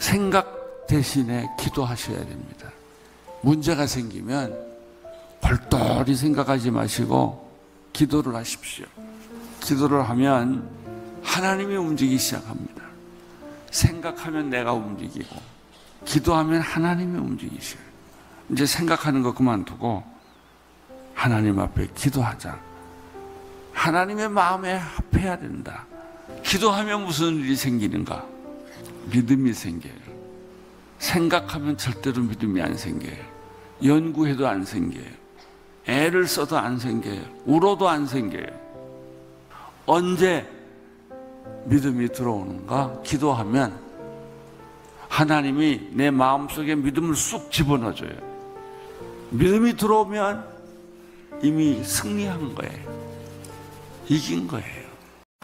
생각 대신에 기도하셔야 됩니다. 문제가 생기면 골똘히 생각하지 마시고 기도를 하십시오. 기도를 하면 하나님이 움직이기 시작합니다. 생각하면 내가 움직이고 기도하면 하나님이 움직이셔요. 이제 생각하는 거 그만두고 하나님 앞에 기도하자. 하나님의 마음에 합해야 된다. 기도하면 무슨 일이 생기는가? 믿음이 생겨요. 생각하면 절대로 믿음이 안 생겨요. 연구해도 안 생겨요. 애를 써도 안 생겨요. 울어도 안 생겨요. 언제 믿음이 들어오는가? 기도하면 하나님이 내 마음속에 믿음을 쑥 집어넣어줘요. 믿음이 들어오면 이미 승리한 거예요. 이긴 거예요.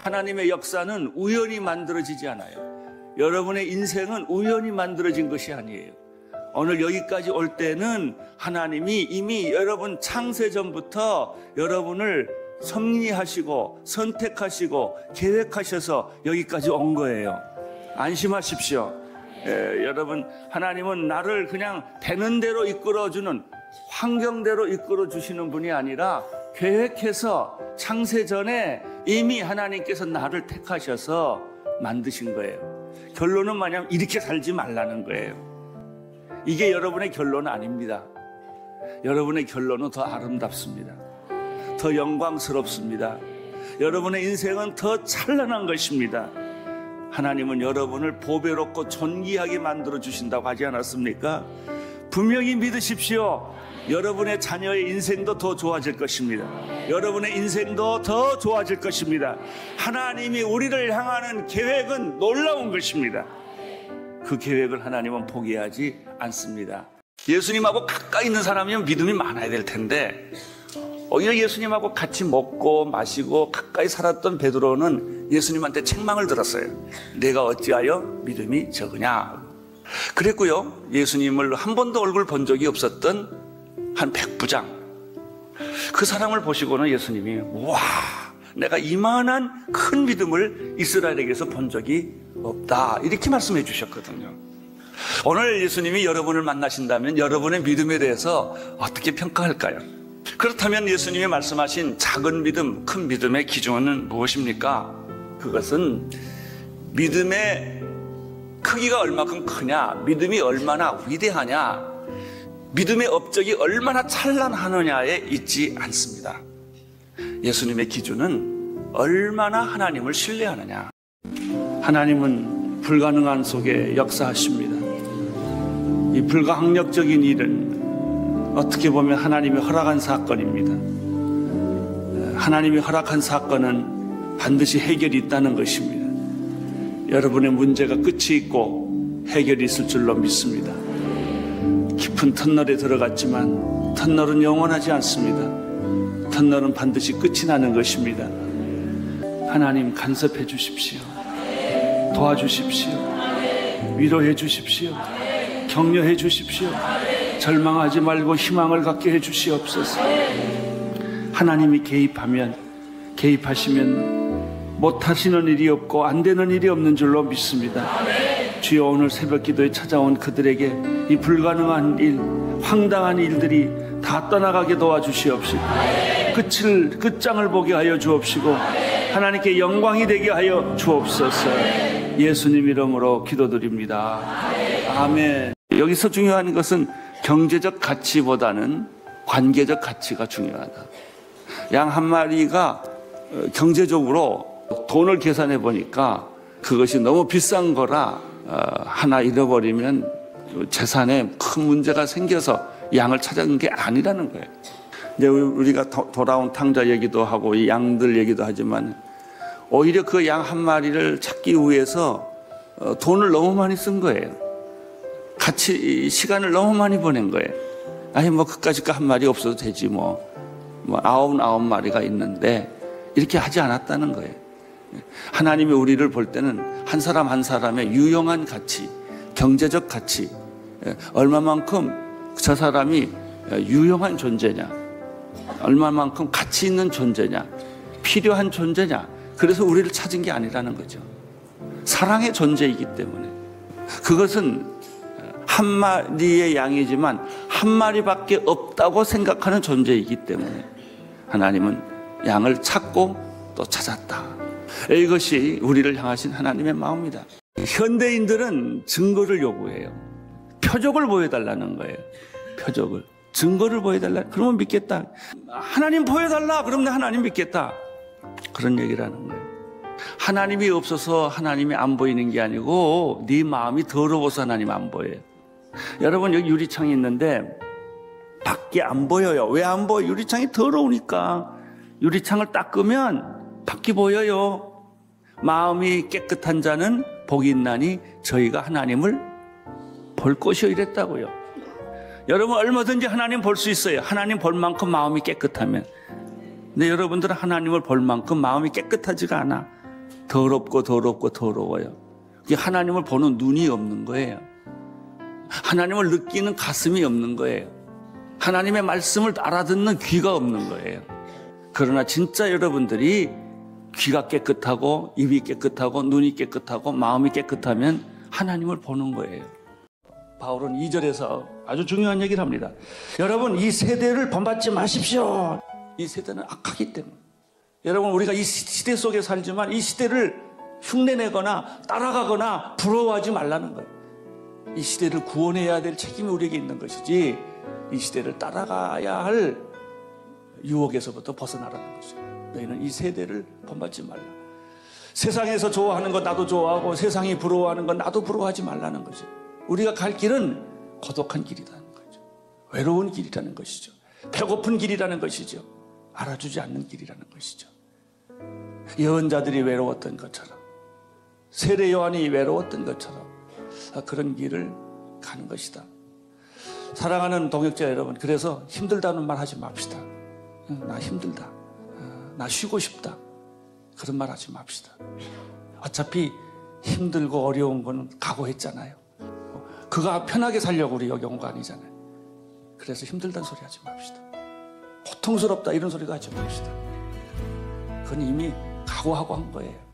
하나님의 역사는 우연히 만들어지지 않아요. 여러분의 인생은 우연히 만들어진 것이 아니에요. 오늘 여기까지 올 때는 하나님이 이미 여러분 창세 전부터 여러분을 섭리하시고 선택하시고 계획하셔서 여기까지 온 거예요. 안심하십시오. 여러분, 하나님은 나를 그냥 되는 대로 이끌어주는, 환경대로 이끌어주시는 분이 아니라 계획해서 창세 전에 이미 하나님께서 나를 택하셔서 만드신 거예요. 결론은 뭐냐면 이렇게 살지 말라는 거예요. 이게 여러분의 결론은 아닙니다. 여러분의 결론은 더 아름답습니다. 더 영광스럽습니다. 여러분의 인생은 더 찬란한 것입니다. 하나님은 여러분을 보배롭고 존귀하게 만들어 주신다고 하지 않았습니까? 분명히 믿으십시오. 여러분의 자녀의 인생도 더 좋아질 것입니다. 여러분의 인생도 더 좋아질 것입니다. 하나님이 우리를 향하는 계획은 놀라운 것입니다. 그 계획을 하나님은 포기하지 않습니다. 예수님하고 가까이 있는 사람이면 믿음이 많아야 될 텐데 오히려 예수님하고 같이 먹고 마시고 가까이 살았던 베드로는 예수님한테 책망을 들었어요. 내가 어찌하여 믿음이 적으냐. 그랬고요, 예수님을 한 번도 얼굴 본 적이 없었던 한 백부장, 그 사람을 보시고는 예수님이 와, 내가 이만한 큰 믿음을 이스라엘에게서 본 적이 없다, 이렇게 말씀해 주셨거든요. 오늘 예수님이 여러분을 만나신다면 여러분의 믿음에 대해서 어떻게 평가할까요? 그렇다면 예수님이 말씀하신 작은 믿음, 큰 믿음의 기준은 무엇입니까? 그것은 믿음의 크기가 얼마큼 크냐, 믿음이 얼마나 위대하냐, 믿음의 업적이 얼마나 찬란하느냐에 있지 않습니다. 예수님의 기준은 얼마나 하나님을 신뢰하느냐. 하나님은 불가능한 속에 역사하십니다. 이 불가항력적인 일은 어떻게 보면 하나님이 허락한 사건입니다. 하나님이 허락한 사건은 반드시 해결이 있다는 것입니다. 여러분의 문제가 끝이 있고 해결이 있을 줄로 믿습니다. 깊은 터널에 들어갔지만 터널은 영원하지 않습니다. 터널은 반드시 끝이 나는 것입니다. 하나님, 간섭해 주십시오. 도와주십시오. 위로해 주십시오. 격려해 주십시오. 절망하지 말고 희망을 갖게 해 주시옵소서. 하나님이 개입하시면 못하시는 일이 없고 안 되는 일이 없는 줄로 믿습니다. 주여, 오늘 새벽 기도에 찾아온 그들에게 이 불가능한 일, 황당한 일들이 다 떠나가게 도와주시옵시고 끝장을 보게 하여 주옵시고 하나님께 영광이 되게 하여 주옵소서. 예수님 이름으로 기도드립니다. 아멘. 여기서 중요한 것은 경제적 가치보다는 관계적 가치가 중요하다. 양 한 마리가 경제적으로 돈을 계산해 보니까 그것이 너무 비싼 거라 하나 잃어버리면 재산에 큰 문제가 생겨서 양을 찾은 게 아니라는 거예요. 이제 우리가 돌아온 탕자 얘기도 하고 이 양들 얘기도 하지만 오히려 그 양 한 마리를 찾기 위해서 돈을 너무 많이 쓴 거예요. 같이 시간을 너무 많이 보낸 거예요. 아니 뭐 그까짓 거 한 마리 없어도 되지 뭐 아홉 마리가 있는데 이렇게 하지 않았다는 거예요. 하나님이 우리를 볼 때는 한 사람 한 사람의 유용한 가치, 경제적 가치, 얼마만큼 저 사람이 유용한 존재냐, 얼마만큼 가치 있는 존재냐, 필요한 존재냐, 그래서 우리를 찾은 게 아니라는 거죠. 사랑의 존재이기 때문에 그것은 한 마리의 양이지만 한 마리밖에 없다고 생각하는 존재이기 때문에 하나님은 양을 찾고 또 찾았다. 이것이 우리를 향하신 하나님의 마음입니다. 현대인들은 증거를 요구해요. 표적을 보여달라는 거예요. 표적을. 증거를 보여달라. 그러면 믿겠다. 하나님 보여달라. 그러면 하나님 믿겠다. 그런 얘기를 하는 거예요. 하나님이 없어서 하나님이 안 보이는 게 아니고 네 마음이 더러워서 하나님 안 보여요. 여러분 여기 유리창이 있는데 밖에 안 보여요. 왜 안 보여? 유리창이 더러우니까. 유리창을 닦으면 밖이 보여요. 마음이 깨끗한 자는 복이 있나니 저희가 하나님을 볼 것이요 이랬다고요. 여러분 얼마든지 하나님 볼 수 있어요. 하나님 볼 만큼 마음이 깨끗하면. 근데 여러분들은 하나님을 볼 만큼 마음이 깨끗하지가 않아. 더럽고 더럽고 더러워요. 그게 하나님을 보는 눈이 없는 거예요. 하나님을 느끼는 가슴이 없는 거예요. 하나님의 말씀을 알아듣는 귀가 없는 거예요. 그러나 진짜 여러분들이 귀가 깨끗하고 입이 깨끗하고 눈이 깨끗하고 마음이 깨끗하면 하나님을 보는 거예요. 바울은 2절에서 아주 중요한 얘기를 합니다. 여러분 이 세대를 본받지 마십시오. 이 세대는 악하기 때문에. 여러분 우리가 이 시대 속에 살지만 이 시대를 흉내내거나 따라가거나 부러워하지 말라는 거예요. 이 시대를 구원해야 될 책임이 우리에게 있는 것이지 이 시대를 따라가야 할 유혹에서부터 벗어나라는 거죠. 너희는 이 세대를 본받지 말라. 세상에서 좋아하는 것 나도 좋아하고 세상이 부러워하는 것 나도 부러워하지 말라는 거죠. 우리가 갈 길은 고독한 길이라는 거죠. 외로운 길이라는 것이죠. 배고픈 길이라는 것이죠. 알아주지 않는 길이라는 것이죠. 예언자들이 외로웠던 것처럼 세례 요한이 외로웠던 것처럼 그런 길을 가는 것이다. 사랑하는 동역자 여러분, 그래서 힘들다는 말 하지 맙시다. 나 힘들다. 나 쉬고 싶다. 그런 말 하지 맙시다. 어차피 힘들고 어려운 건 각오했잖아요. 그가 편하게 살려고 우리 여기 온 거 아니잖아요. 그래서 힘들다는 소리 하지 맙시다. 고통스럽다 이런 소리도 하지 맙시다. 그건 이미 각오하고 한 거예요.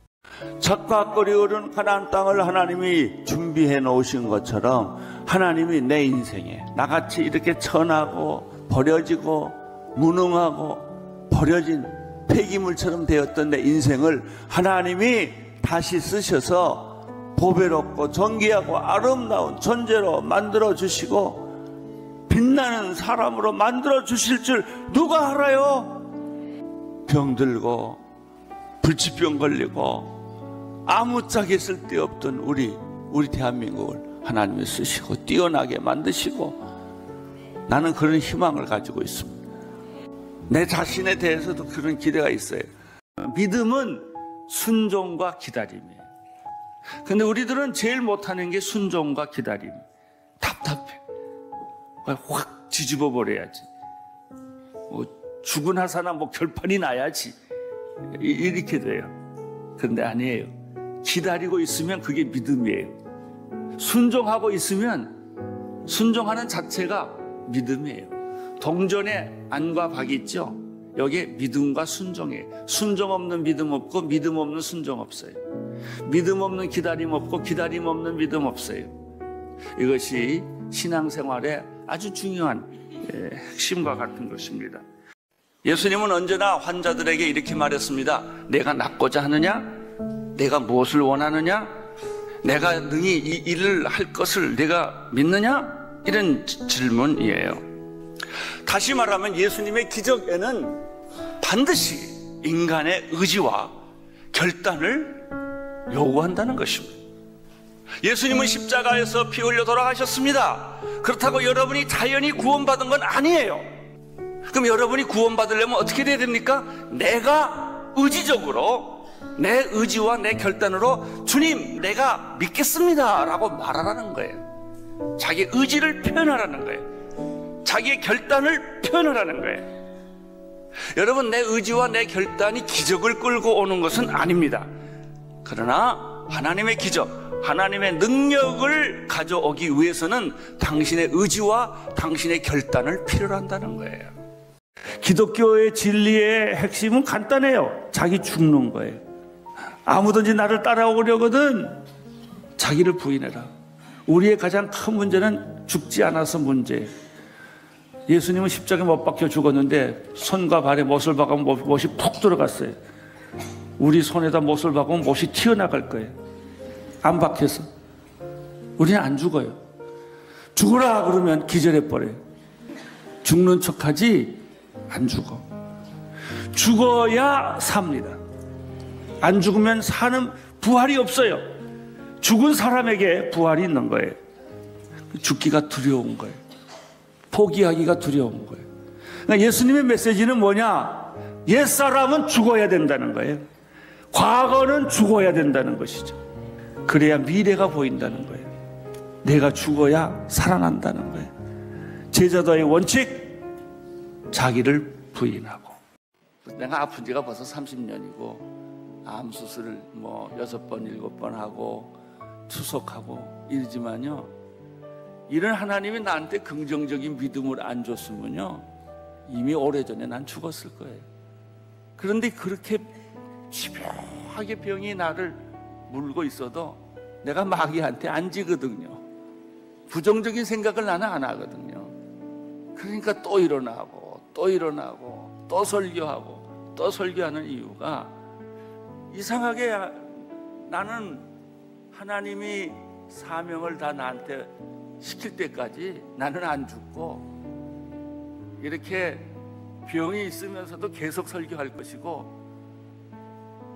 적과 끓이오른 가나안 땅을 하나님이 준비해 놓으신 것처럼 하나님이 내 인생에 나같이 이렇게 천하고 버려지고 무능하고 버려진 폐기물처럼 되었던 내 인생을 하나님이 다시 쓰셔서 보배롭고 존귀하고 아름다운 존재로 만들어 주시고 빛나는 사람으로 만들어 주실 줄 누가 알아요? 병들고 불치병 걸리고 아무짝에 쓸데없던 우리 대한민국을 하나님이 쓰시고 뛰어나게 만드시고 나는 그런 희망을 가지고 있습니다. 내 자신에 대해서도 그런 기대가 있어요. 믿음은 순종과 기다림이에요. 근데 우리들은 제일 못하는 게 순종과 기다림. 답답해. 확 뒤집어 버려야지. 죽으나 사나 결판이 나야지. 이렇게 돼요. 그런데 아니에요. 기다리고 있으면 그게 믿음이에요. 순종하고 있으면 순종하는 자체가 믿음이에요. 동전에 안과 박이 있죠. 여기에 믿음과 순종이에요. 순종 없는 믿음 없고 믿음 없는 순종 없어요. 믿음 없는 기다림 없고 기다림 없는 믿음 없어요. 이것이 신앙생활의 아주 중요한 핵심과 같은 것입니다. 예수님은 언제나 환자들에게 이렇게 말했습니다. 내가 낫고자 하느냐? 내가 무엇을 원하느냐? 내가 능히 이 일을 할 것을 내가 믿느냐? 이런 질문이에요. 다시 말하면 예수님의 기적에는 반드시 인간의 의지와 결단을 요구한다는 것입니다. 예수님은 십자가에서 피 흘려 돌아가셨습니다. 그렇다고 여러분이 자연히 구원받은 건 아니에요. 그럼 여러분이 구원받으려면 어떻게 돼야 됩니까? 내가 의지적으로 내 의지와 내 결단으로 주님 내가 믿겠습니다 라고 말하라는 거예요. 자기의 의지를 표현하라는 거예요. 자기의 결단을 표현하라는 거예요. 여러분, 내 의지와 내 결단이 기적을 끌고 오는 것은 아닙니다. 그러나 하나님의 기적, 하나님의 능력을 가져오기 위해서는 당신의 의지와 당신의 결단을 필요로 한다는 거예요. 기독교의 진리의 핵심은 간단해요. 자기 죽는 거예요. 아무든지 나를 따라오려거든 자기를 부인해라. 우리의 가장 큰 문제는 죽지 않아서 문제예요. 예수님은 십자가에 못 박혀 죽었는데 손과 발에 못을 박으면 못이 푹 들어갔어요. 우리 손에다 못을 박으면 못이 튀어나갈 거예요. 안 박혀서. 우리는 안 죽어요. 죽어라 그러면 기절해버려요. 죽는 척하지 안 죽어. 죽어야 삽니다. 안 죽으면 사는 부활이 없어요. 죽은 사람에게 부활이 있는 거예요. 죽기가 두려운 거예요. 포기하기가 두려운 거예요. 그러니까 예수님의 메시지는 뭐냐? 옛사람은 죽어야 된다는 거예요. 과거는 죽어야 된다는 것이죠. 그래야 미래가 보인다는 거예요. 내가 죽어야 살아난다는 거예요. 제자도의 원칙, 자기를 부인하고. 내가 아픈 지가 벌써 30년이고 암 수술을 6번, 7번 하고 투석하고 이러지만요, 이런 하나님이 나한테 긍정적인 믿음을 안 줬으면요 이미 오래전에 난 죽었을 거예요. 그런데 그렇게 집요하게 병이 나를 물고 있어도 내가 마귀한테 안 지거든요. 부정적인 생각을 나는 안 하거든요. 그러니까 또 일어나고 또 일어나고 또 설교하고 또 설교하는 이유가, 이상하게 나는 하나님이 사명을 다 나한테 시킬 때까지 나는 안 죽고 이렇게 병이 있으면서도 계속 설교할 것이고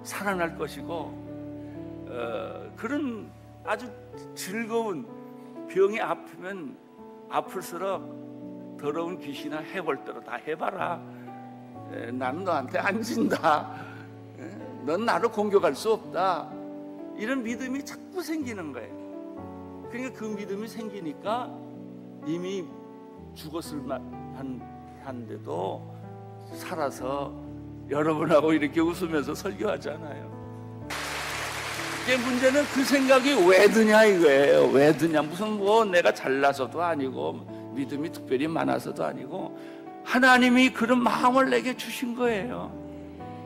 살아날 것이고 그런 아주 즐거운, 병이 아프면 아플수록 더러운 귀신이나 해볼 대로 다 해봐라. 나는 너한테 안 진다. 넌 나를 공격할 수 없다. 이런 믿음이 자꾸 생기는 거예요. 그러니까 그 믿음이 생기니까 이미 죽었을 만한데도 살아서 여러분하고 이렇게 웃으면서 설교하잖아요. 문제는 그 생각이 왜 드냐 이거예요. 왜 드냐, 무슨 내가 잘나서도 아니고 믿음이 특별히 많아서도 아니고 하나님이 그런 마음을 내게 주신 거예요.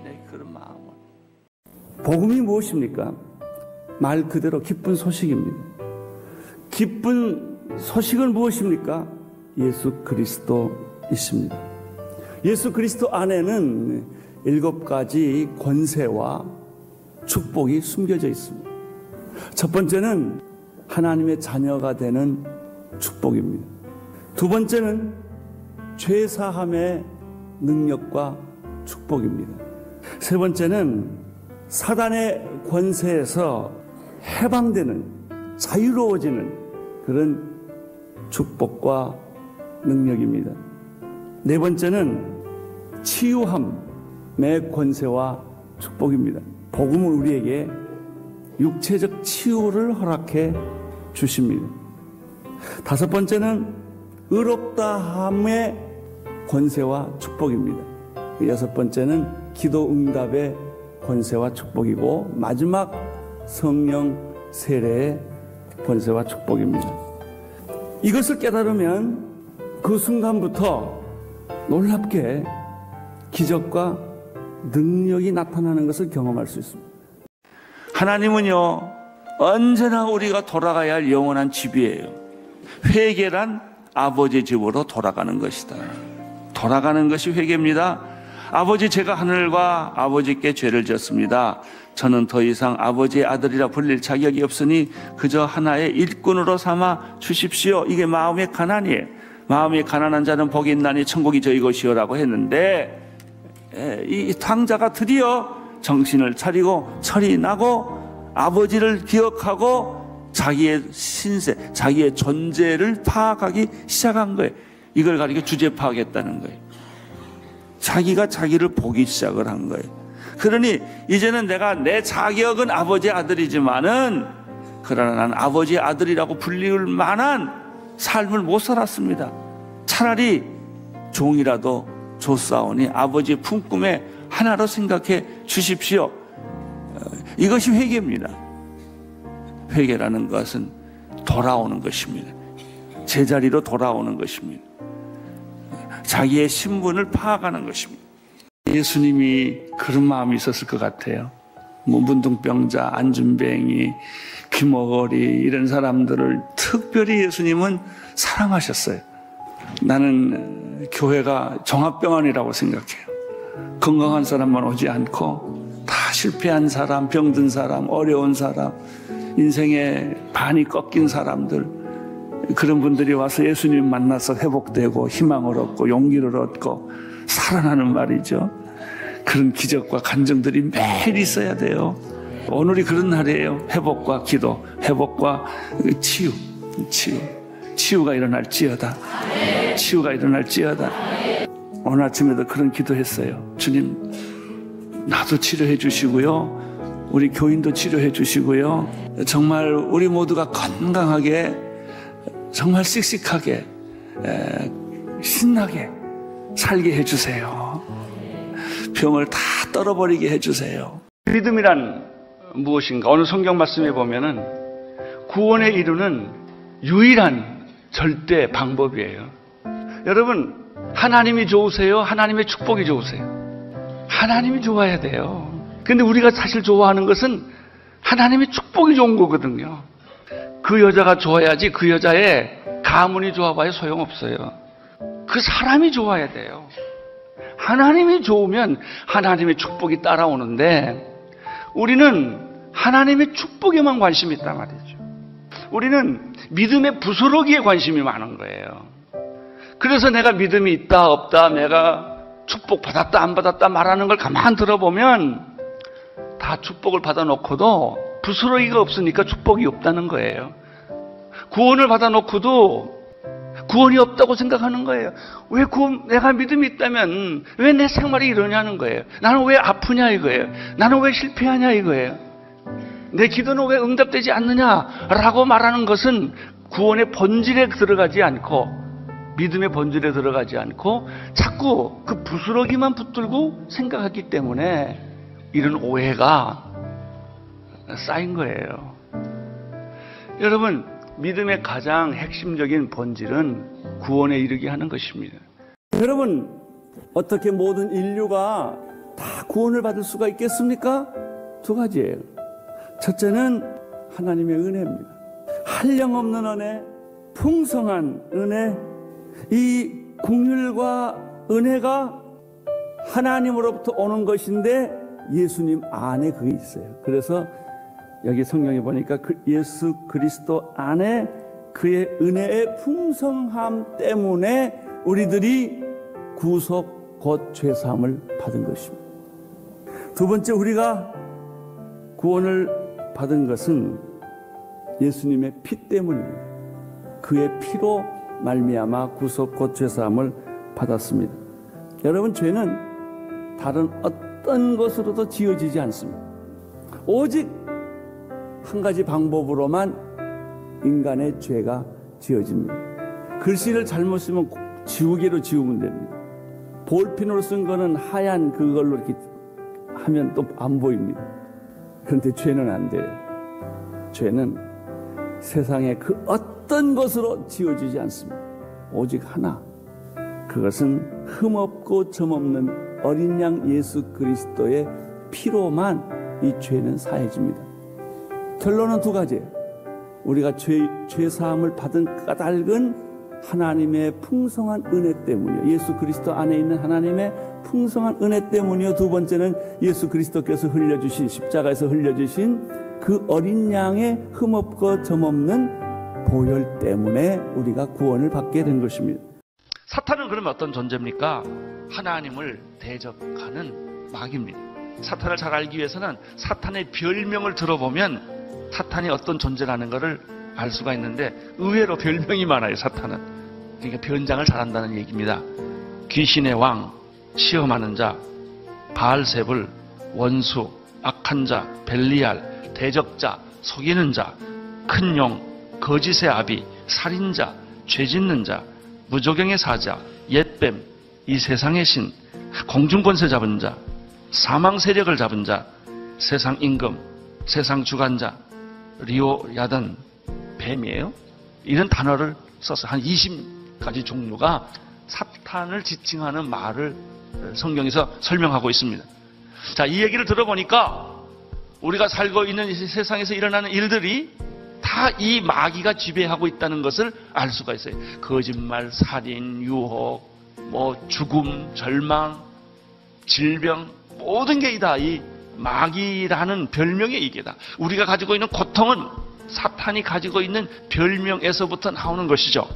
네, 그런 마음을. 복음이 무엇입니까? 말 그대로 기쁜 소식입니다. 기쁜 소식은 무엇입니까? 예수 그리스도 있습니다. 예수 그리스도 안에는 7가지 권세와 축복이 숨겨져 있습니다. 첫 번째는 하나님의 자녀가 되는 축복입니다. 두 번째는 죄사함의 능력과 축복입니다. 세 번째는 사단의 권세에서 해방되는, 자유로워지는 그런 축복과 능력입니다. 네 번째는 치유함의 권세와 축복입니다. 복음은 우리에게 육체적 치유를 허락해 주십니다. 다섯 번째는 의롭다함의 권세와 축복입니다. 여섯 번째는 기도 응답의 권세와 축복이고, 마지막 성령 세례의 권세와 축복입니다. 이것을 깨달으면 그 순간부터 놀랍게 기적과 능력이 나타나는 것을 경험할 수 있습니다. 하나님은요, 언제나 우리가 돌아가야 할 영원한 집이에요. 회개란 아버지 집으로 돌아가는 것이다. 돌아가는 것이 회개입니다. 아버지, 제가 하늘과 아버지께 죄를 지었습니다. 저는 더 이상 아버지의 아들이라 불릴 자격이 없으니 그저 하나의 일꾼으로 삼아 주십시오. 이게 마음의 가난이에요. 마음이 가난한 자는 복이 있나니 천국이 저희 것이요라고 했는데, 이 탕자가 드디어 정신을 차리고 철이 나고 아버지를 기억하고 자기의 신세, 자기의 존재를 파악하기 시작한 거예요. 이걸 가리켜 주제 파악했다는 거예요. 자기가 자기를 보기 시작을 한 거예요. 그러니 이제는 내가, 내 자격은 아버지의 아들이지만은 그러나 난 아버지의 아들이라고 불릴 만한 삶을 못 살았습니다. 차라리 종이라도 줬사오니 아버지의 품꿈에 하나로 생각해 주십시오. 이것이 회개입니다. 회개라는 것은 돌아오는 것입니다. 제자리로 돌아오는 것입니다. 자기의 신분을 파악하는 것입니다. 예수님이 그런 마음이 있었을 것 같아요. 문둥병자, 안준뱅이, 귀머거리 이런 사람들을 특별히 예수님은 사랑하셨어요. 나는 교회가 종합병원이라고 생각해요. 건강한 사람만 오지 않고 다 실패한 사람, 병든 사람, 어려운 사람, 인생의 반이 꺾인 사람들, 그런 분들이 와서 예수님 만나서 회복되고 희망을 얻고 용기를 얻고 살아나는 말이죠. 그런 기적과 간증들이 매일 있어야 돼요. 오늘이 그런 날이에요. 회복과 기도, 회복과 치유가 일어날지어다. 치유가 일어날지어다. 오늘 아침에도 그런 기도했어요. 주님, 나도 치료해 주시고요, 우리 교인도 치료해 주시고요, 정말 우리 모두가 건강하게, 정말 씩씩하게, 신나게 살게 해주세요. 병을 다 떨어버리게 해주세요. 믿음이란 무엇인가? 오늘 성경 말씀에 보면은 구원에 이루는 유일한 절대 방법이에요. 여러분, 하나님이 좋으세요? 하나님의 축복이 좋으세요? 하나님이 좋아야 돼요. 근데 우리가 사실 좋아하는 것은 하나님의 축복이 좋은 거거든요. 그 여자가 좋아야지 그 여자의 가문이 좋아봐야 소용없어요. 그 사람이 좋아야 돼요. 하나님이 좋으면 하나님의 축복이 따라오는데 우리는 하나님의 축복에만 관심이 있단 말이죠. 우리는 믿음의 부스러기에 관심이 많은 거예요. 그래서 내가 믿음이 있다 없다, 내가 축복 받았다 안 받았다 말하는 걸 가만 들어보면 다 축복을 받아놓고도 부스러기가 없으니까 축복이 없다는 거예요. 구원을 받아놓고도 구원이 없다고 생각하는 거예요. 왜 내가 믿음이 있다면 왜 내 생활이 이러냐는 거예요. 나는 왜 아프냐 이거예요. 나는 왜 실패하냐 이거예요. 내 기도는 왜 응답되지 않느냐라고 말하는 것은 구원의 본질에 들어가지 않고, 믿음의 본질에 들어가지 않고 자꾸 그 부스러기만 붙들고 생각하기 때문에 이런 오해가 쌓인 거예요. 여러분, 믿음의 가장 핵심적인 본질은 구원에 이르게 하는 것입니다. 여러분, 어떻게 모든 인류가 다 구원을 받을 수가 있겠습니까? 두 가지예요. 첫째는 하나님의 은혜입니다. 한량없는 은혜, 풍성한 은혜. 이 긍휼과 은혜가 하나님으로부터 오는 것인데 예수님 안에 그게 있어요. 그래서 여기 성경에 보니까 예수 그리스도 안에 그의 은혜의 풍성함 때문에 우리들이 구속 곧 죄사함을 받은 것입니다. 두 번째, 우리가 구원을 받은 것은 예수님의 피 때문입니다. 그의 피로 말미암아 구속 곧 죄사함을 받았습니다. 여러분, 죄는 다른 어떤 것으로도 지어지지 않습니다. 오직 한 가지 방법으로만 인간의 죄가 지어집니다. 글씨를 잘못 쓰면 지우개로 지우면 됩니다. 볼펜으로 쓴 거는 하얀 그걸로 이렇게 하면 또 안 보입니다. 그런데 죄는 안 돼요. 죄는 세상의 그 어떤 것으로 지어지지 않습니다. 오직 하나, 그것은 흠없고 점없는 어린 양 예수 그리스도의 피로만 이 죄는 사해집니다. 결론은 두 가지예요. 우리가 죄사함을 받은 까닭은 하나님의 풍성한 은혜 때문이요, 예수 그리스도 안에 있는 하나님의 풍성한 은혜 때문이요, 두 번째는 예수 그리스도께서 흘려주신, 십자가에서 흘려주신 그 어린 양의 흠없고 점없는 보혈 때문에 우리가 구원을 받게 된 것입니다. 사탄은 그러면 어떤 존재입니까? 하나님을 대적하는 마귀입니다. 사탄을 잘 알기 위해서는 사탄의 별명을 들어보면 사탄이 어떤 존재라는 것을 알 수가 있는데, 의외로 별명이 많아요, 사탄은. 그러니까 변장을 잘한다는 얘기입니다. 귀신의 왕, 시험하는 자, 바알세불, 원수, 악한 자, 벨리알, 대적자, 속이는 자, 큰 용, 거짓의 아비, 살인자, 죄짓는 자, 무조경의 사자, 옛뱀, 이 세상의 신, 공중권세 잡은 자, 사망 세력을 잡은 자, 세상 임금, 세상 주관자, 리오 야단, 뱀이에요. 이런 단어를 써서 한 20가지 종류가 사탄을 지칭하는 말을 성경에서 설명하고 있습니다. 자, 이 얘기를 들어보니까 우리가 살고 있는 이 세상에서 일어나는 일들이 다 이 마귀가 지배하고 있다는 것을 알 수가 있어요. 거짓말, 살인, 유혹, 죽음, 절망, 질병, 모든 게 다 이 마귀라는 별명의 이게 다. 우리가 가지고 있는 고통은 사탄이 가지고 있는 별명에서부터 나오는 것이죠.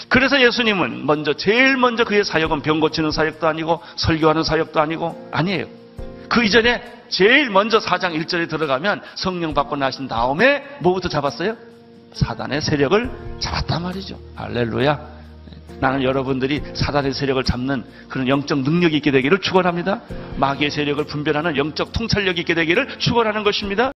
그래서 예수님은 제일 먼저 그의 사역은 병 고치는 사역도 아니고 설교하는 사역도 아니에요. 그 이전에 제일 먼저 4장 1절에 들어가면 성령 받고 나신 다음에 뭐부터 잡았어요? 사단의 세력을 잡았단 말이죠. 할렐루야. 나는 여러분들이 사단의 세력을 잡는 그런 영적 능력이 있게 되기를 축원합니다. 마귀의 세력을 분별하는 영적 통찰력이 있게 되기를 축원하는 것입니다.